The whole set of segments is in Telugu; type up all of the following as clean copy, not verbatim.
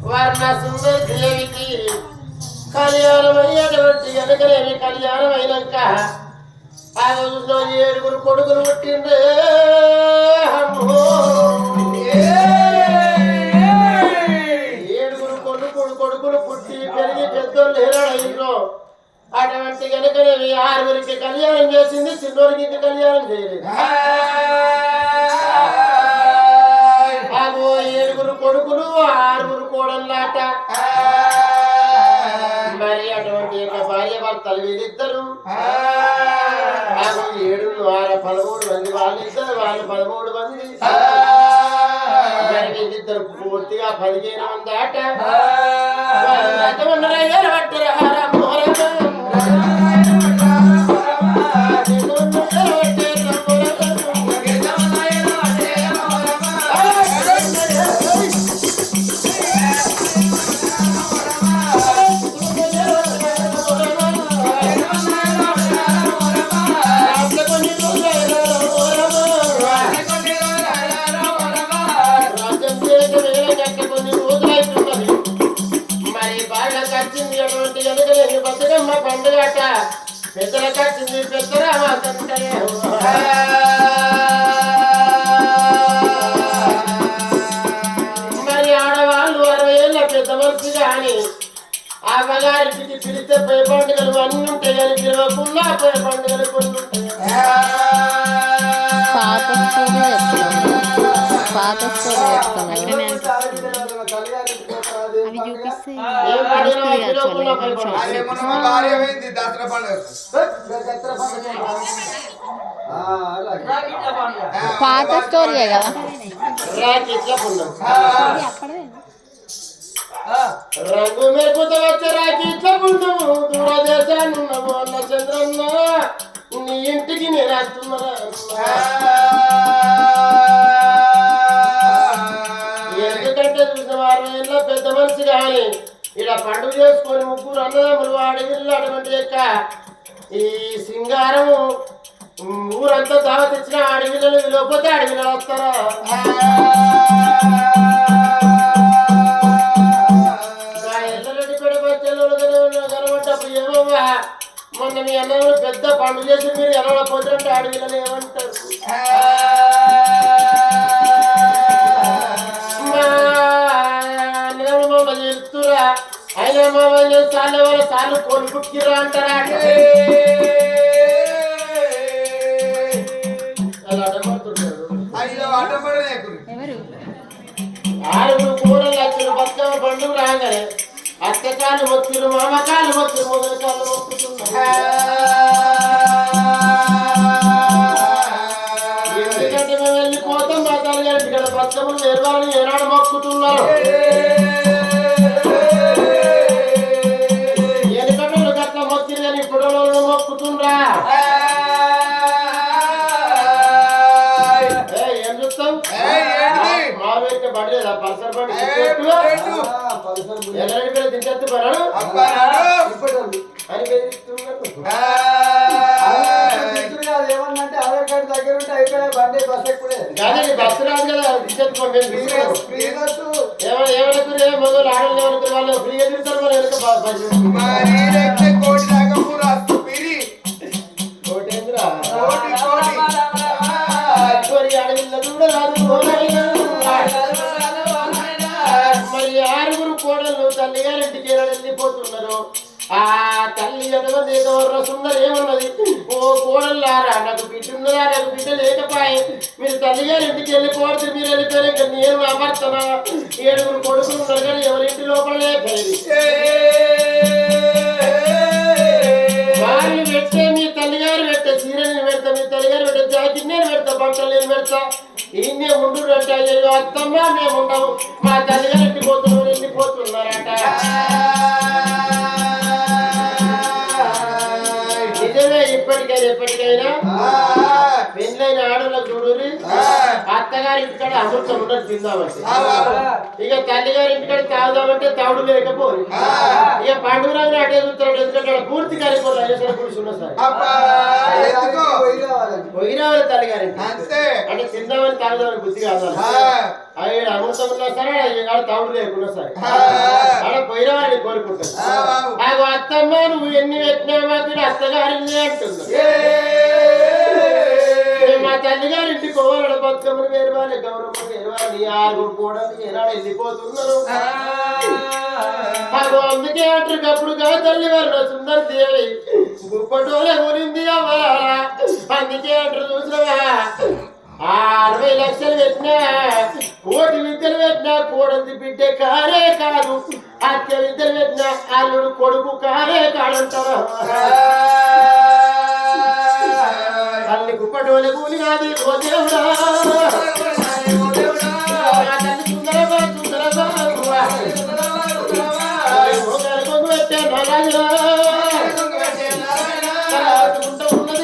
వర్ణ సుందర దేవికి కళ్యాణం అయ్యేటువంటి వెనకలేమి కళ్యాణం అయినాక ఆ రోజుల్లో 7 కొడుకులు పుట్టిండే. కొడుకులు పుట్టి పెరిగి పెద్దోళ్ళు ఏనాడైందో అటువంటి కనుకనేవి 6 కళ్యాణం చేసింది. చిన్నోరికి ఇంకా కళ్యాణం చేయలేదు. 7 కొడుకులు 6 కోడళ్ళాట. మరి అటువంటి యొక్క భార్య భర్తలు వీళ్ళిద్దరు 7 13 మంది వాళ్ళిద్దరు, వాళ్ళు 13 మంది. మరి వీళ్ళిద్దరు పూర్తిగా 15 మంది ఆట. పండుగట పెద్దలకు వచ్చింది. పెద్దరామా మరి ఆడవాళ్ళు 60 ఏళ్ళ పెద్ద మనిషి కానీ ఆ మగారికి పిలిస్తే పై పండుగలు అన్ని ఉంటాయి అని పిలవకుండా పై పండుగలు కొన్ని ఉంటాయి. పాత స్టోరీ కదా. రంగు మెరుపుతో వచ్చే రాకి ఇట్లా పుండము దూరదేశానున్నాము అన్న చంద్రన్న నీ ఇంటికి నేను వస్తున్నారా. ఎందుకంటే చూసిన 60 ఏళ్ళ పెద్ద మనిషి కానీ ఇలా పండుగ చేసుకొని 3 అన్నదమ్ములు అడవిళ్ళు అటువంటి యొక్క ఈ సింగారం ఊరంతా దావత్ ఇచ్చిన అడవిలను విలువపోతే అడవిలో వస్తారా. ఎల్లరెడ్డి పెడ కనబడ్డప్పుడు ఏమోవా మొన్న మీ అన్నదమ్ములు పెద్ద పండుగ చేసి మీరు ఎలా పోతుంటే అడవిలను ఏమంటారు. చెప్తురా అయినా మామూలు సార్లు వాళ్ళ సార్లు కొనుక్కిరా అంటారా. ఆరుగురు కూరలు వచ్చారు. బతుకమ్మ పండుగ రాగానే అత్తకాలు మొత్తురు, మామకాలు మొత్తురు, మొదటి కాళ్ళు మొక్కుతున్నారు. ఎందుకంటే మేము వెళ్ళిపోతాం మా తల్లిగారికి ఇక్కడ బతుకమ్మలు నేర్వాలని ఏనాడు మొక్కుతున్నారు. ఎనకటోళ్ళు గట్ల మొక్కిరు కానీ ఇప్పుడు మొక్కుతుండ్రా. ఏం చూస్తాం మావేస్తే పడలేదా పల్సర్ బండి ఎల్లరెడ్డి పేరు తింటూ పడాడు అని ఏమన్నంటే ఆధార్ కార్డు దగ్గర ఉంటే అయిపోయా బండి బస్ ఎక్కుడే బస్సు రాదు కదా ఏమనుకునే మొదలు ఆడలు ఏమనుకునే వాళ్ళు ఫ్రీగా తిరుగుతారు. మరి 6 కోడళ్ళు తల్లిగారింటికి వెళ్ళిపోతున్నారు. ఆ తల్లి ఎడవ సుందర ఏమన్నది, ఓ కోడళ్ళారా నాకు బిడ్డ ఉన్నదా, నాకు బిడ్డ లేకపోయి మీరు తల్లిగారింటికి వెళ్ళిపోవచ్చు, మీరు వెళ్ళిపోయారు ఇంకా నేను అమర్తన 7 కొడుకులు ఉన్నారు కానీ ఎవరింటి లోపల లేకపోయింది. వాళ్ళు పెట్టే మీ తల్లిగారు పెట్టే చీర నేను పెడతా, మీ తల్లిగారు పెట్టే జాకెట్ నేను పెడతా, బట్టలు నేను పెడతా, ఈయనే ఉండు అంటే అయ్యో అత్తమ్మ మేము ఉండవు మా తల్లిగారు ఇంటిపోతున్నారు వెళ్ళిపోతున్నారట. నిజమే ఇప్పటికైనా ఎప్పటికైనా పెళ్ళైన ఆడలకు చూడు అత్తగారు గారి ఇంటికాడ అమృతం ఉన్నది తిందామంటే ఇక తల్లి గారి ఇంటికాడ తాగుదామంటే తాగుడు లేకపోయి ఇక పండుగ అటే చూస్తాడు ఎందుకంటే పూర్తి కార్యక్రమాలు అయ్యేసరికి కూర్చున్నా సార్ పోయి రావాలి తల్లి గారి అంటే తిందామని తాగుదామని బుద్ధి కాదు ఆయన అమృతం ఉన్నా సరే ఆడ తాగుడు లేకున్నా సరే ఆడ పోయి రావాలని కోరుకుంటాను నాకు అత్తమ్మ నువ్వు ఎన్ని పెట్టినావా అత్తగారిని అంటున్నా మా తల్లి గారి ఇంటికి కోవాలడ బతుకమ్మని వేరు వాళ్ళ గౌరమ్మ వేరు వాళ్ళ ఆరుగురు కూడా ఏనాడు వెళ్ళిపోతున్నారు అందుకే అంటారు అప్పుడు కా తల్లి వారు సుందర దేవి గుప్పటోలే గురింది అవ్వాలా అందుకే అంటారు చూసినవా 60 లక్షలు పెట్టినా కోటి విద్యలు పెట్టినా కోడంది బిడ్డే కానే కాదు హత్య విద్యలు పెట్టినా అల్లుడు కొడుకు కానే కాడంటారు తల్లి గుప్పటోలే కూలి కాదు ఓ దేవుడా తల్లి సుందరమా పెట్టే నరాజురా ఉన్నది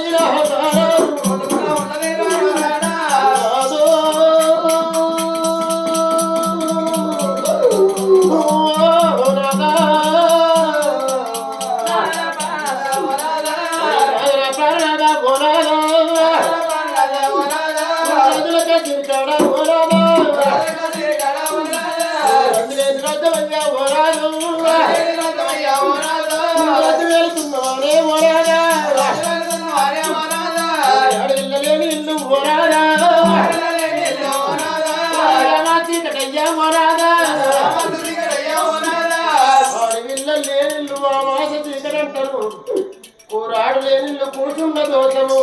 రాడు లేనిల్లు కూర్చుండ దోషము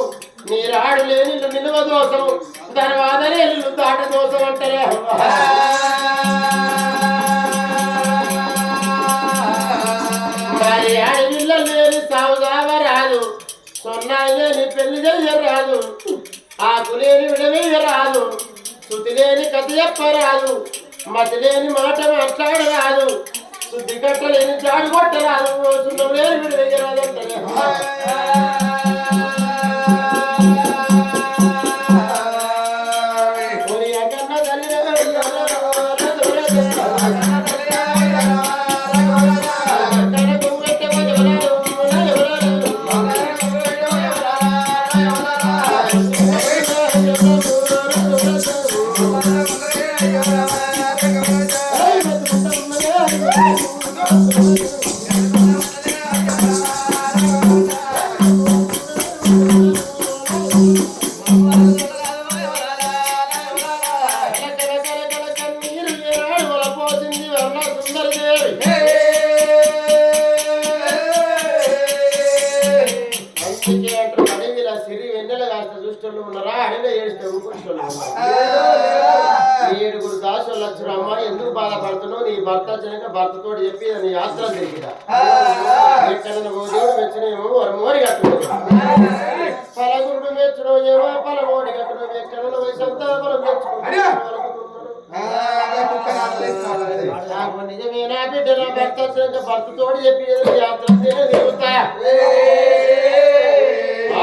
నీరాడు లేనిల్లు నిలువ దోషము తర్వాత లేనిల్లు దాట దోషం అంటారే మరి ఆడవిల్ల లేని సాగుదావ రాదు సొన్నాయి లేని పెళ్లి చెయ్యరాదు ఆకు లేని విడవేయరాదు శుద్ధి లేని కథ చెప్పరాదు మతి లేని మాట మాట్లాడరాదు శుద్ధి కట్టలేని చాడు కొట్టరాదు సున్నం లేని విడవేయరాదు అంటారే ఏడుగురు దాసులు లక్షలు అమ్మ ఎందుకు బాధపడుతున్నావు నీ భర్త వచ్చినాక భర్తతో చెప్పి నీ యాత్ర తిరిగిదా ఎక్కడ దేవుడు మెచ్చినేమో వారు మోరి కట్టుకోదు పలగురుడు మెచ్చును ఏమో పల మోడి కట్టును ఎక్కడ సంతాపలం నాకు నిజమేనా బిడ్డ నా భర్త వచ్చినాక భర్తతో చెప్పి యాత్ర తిరుగుతా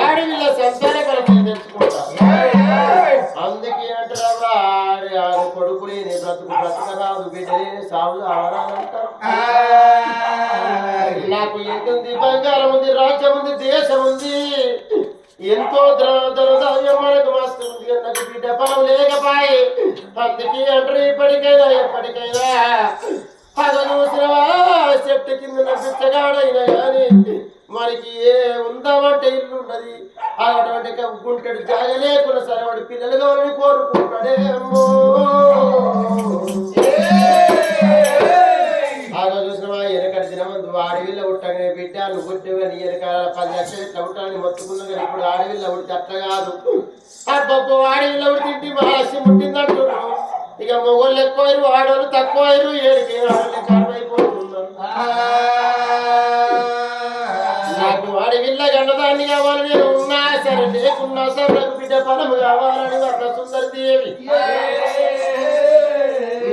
ఆడవిల్ల సంతాన బలం తెచ్చుకుంటా అందుకే అంటారా కొడుకు లేని బ్రతకరాదు బిడ్డ లేని సాగు ఆవరాలంటారు నాకు ఎంతుంది బంగారం ఉంది రాజ్యం ఉంది దేశం ఉంది ఎంతో ధనధాన్యం మనకు మస్తు ఉంది నాకు బిడ్డ బలం లేకపాయి అందుకే అంటారు ఇప్పటికైనా ఎప్పటికైనా పద చూసినవా చెట్టు కింద నప్పించగాడైనా కానీ మనకి ఏ ఉందామంటే ఇల్లు ఉన్నది అటువంటి గుంటెడు జాగ లేకుండా సరే వాడి పిల్లలు కావాలని కోరుకుంటాడేమో ఆగా చూసినవా వెనకటి దినమందు ఆడవిల్ల ఉట్టగానే బిడ్డ నువ్వు పుట్టిగా నీ వెనకాల 10 లక్షలు ఇట్లా ఉంటానని మొత్తుకున్నా కానీ ఇప్పుడు ఆడవిల్ల ఉడితే అట్లా కాదు అబ్బబ్బో ఆడవిల్ల ఉడి తింటి మహాలక్ష్మి పుట్టిందంటున్నావు ఇక మొగోళ్ళు ఎక్కువైరు ఆడవాళ్ళు తక్కువైరు ఏడికి ఆడవాళ్ళు కారణమైపోతున్నారు నాకు అడవిల్ల గండదాన్ని కావాలి నేను ఉన్నా సరే లేకున్నా సరే నాకు బిడ్డ ఫలము కావాలని వర్ణ సుందర దేవి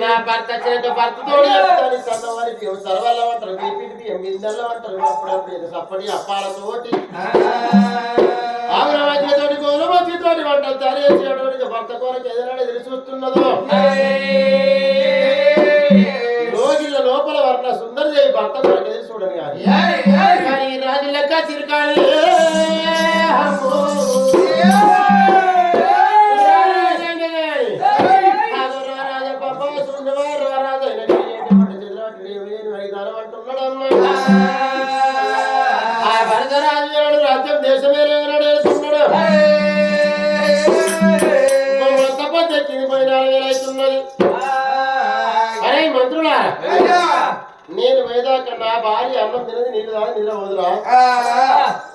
నా భర్త చేత భర్తతో చెప్తాను సన్నవారి బియ్యం సర్వల్లం అంటారు బీపీటి బియ్యం బిందెల్లం అంటారు అప్పుడప్పుడు సప్పటి అప్పాలతోటి ఆవిడ మధ్యతోటి గోలు మధ్యతోటి వంటలు తయారు చేసేటువంటి భర్త కొరకు ఎదురాడు ఎదురు చూస్తున్నదో రోజుల లోపల వర్ణ సుందరదేవి భర్త కొరకు ఎదురు చూడని కానీ ఈ రాజు లెక్క చిరకాలి రాజ్యం దేశమే నడుస్తున్నాడు ఎక్కింది 14,000 అవుతున్నది. అరే మంత్రులా నేను వేదాక నా భార్య అన్నం తినది నీళ్ళు తాగి నిద్ర పోదురా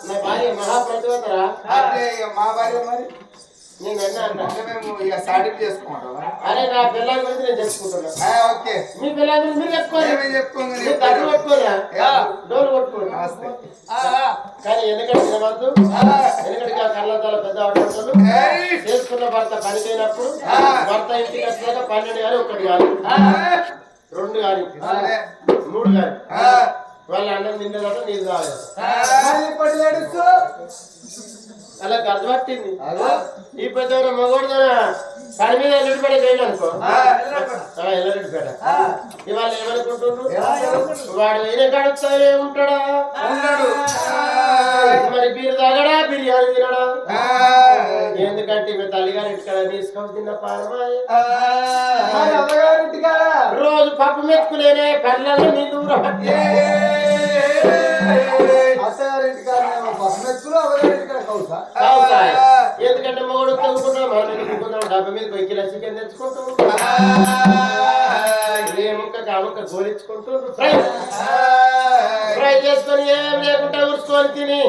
నా భార్య మహాప్రతివతరా మా భార్య మరి నేను అన్నా మేము ఇక సాటింగ్ చేసుకుంటాం. అరే నా పిల్లల గురించి నేను చెప్పుకుంటున్నా. ఓకే మీ పిల్లల గురించి మీరు చెప్పుకోవాలి చెప్పుకోండి తగ్గు పట్టుకోరా డోర్ కొట్టుకోండి కానీ ఎందుకంటే తినవద్దు ఎందుకంటే కళ్ళద్దాల పెద్ద ఆటలు చేసుకున్న భర్త పనికైనప్పుడు భర్త ఇంటికి వచ్చాక 12 కానీ 1 కానీ 2 కానీ 3 కానీ వాళ్ళ అన్నం తిన్నదాట నీళ్ళు తాగలేదు అలా గర్జ పట్టింది ఈ పెద్ద మగోడుదన పని మీద ఎల్లుడిపేట చేయను అనుకో ఎల్లుడిపేట ఇవాళ ఏమనుకుంటుండ్రు వాడు వేరే కడుపుతానే ఉంటాడా మరి బీరు తాగడా బిర్యానీ తినడా ఎందుకంటే మీ తల్లిగారి ఇంటికాడ తీసుకొని తిన్న పాలమాయ రోజు పప్పు మెతుకులేనే కళ్ళల్లో నీళ్ళు ఎందుకంటే మొగుడు తగ్గుకుంటాం మనం డబ్బా మీద 1 కిలో చికెన్ తెచ్చుకుంటాం ఏ ముక్క కాముక్క గోలించుకుంటుండ్రు ఫ్రై చేసుకొని ఏం లేకుండా ఊరుసుకొని తిని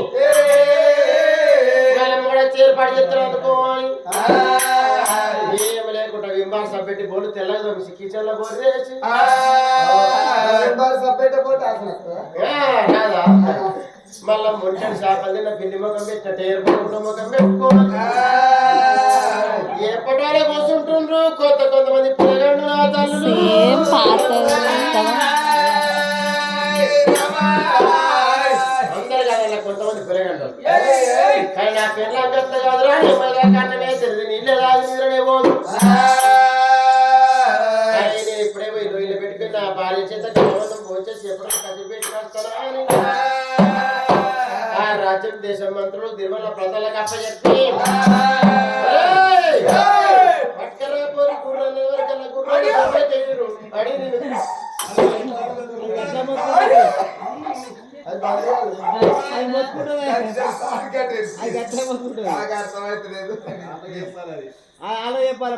వాళ్ళ కూడా చేరుపాటు చేస్తారు అనుకోవాలి ఏం లేకుండా వింబార్ సబ్బెట్టి బోలు తెల్లగా కిచెన్ లో బోరేసి రాదా మళ్ళా ముట్టడి చేపలు తిన్న పిల్లి ముఖం పెట్టిన టేరు ముఖం పెట్టుకోవాలి ఏ పటాలే కూర్చుంటుండ్రు కొంతమంది పిల్లగాళ్ళు నా తల్లులు అందరు కాదన్న కొంతమంది పిల్లగాళ్ళు కానీ నా పిల్ల గట్ల కాదురా కన్నమే తెలియదు నీళ్ళే రాదు నిద్రనే పోదు నేను ఇప్పుడే పోయి రొయ్యలు పెట్టుకుని నా భార్య చేత గమనం పోచేసి ఎప్పుడైనా కదిలి పెట్టి వస్తానా అని రాజ్యం దేశం మంత్రులు తిరుమల ప్రజలకు అప్పచెప్పి పట్టుకరా పోరు గుర్రాలు ఎవరికన్నా గుర్రాలు చేయరు అడిగి అలా చెప్పాలి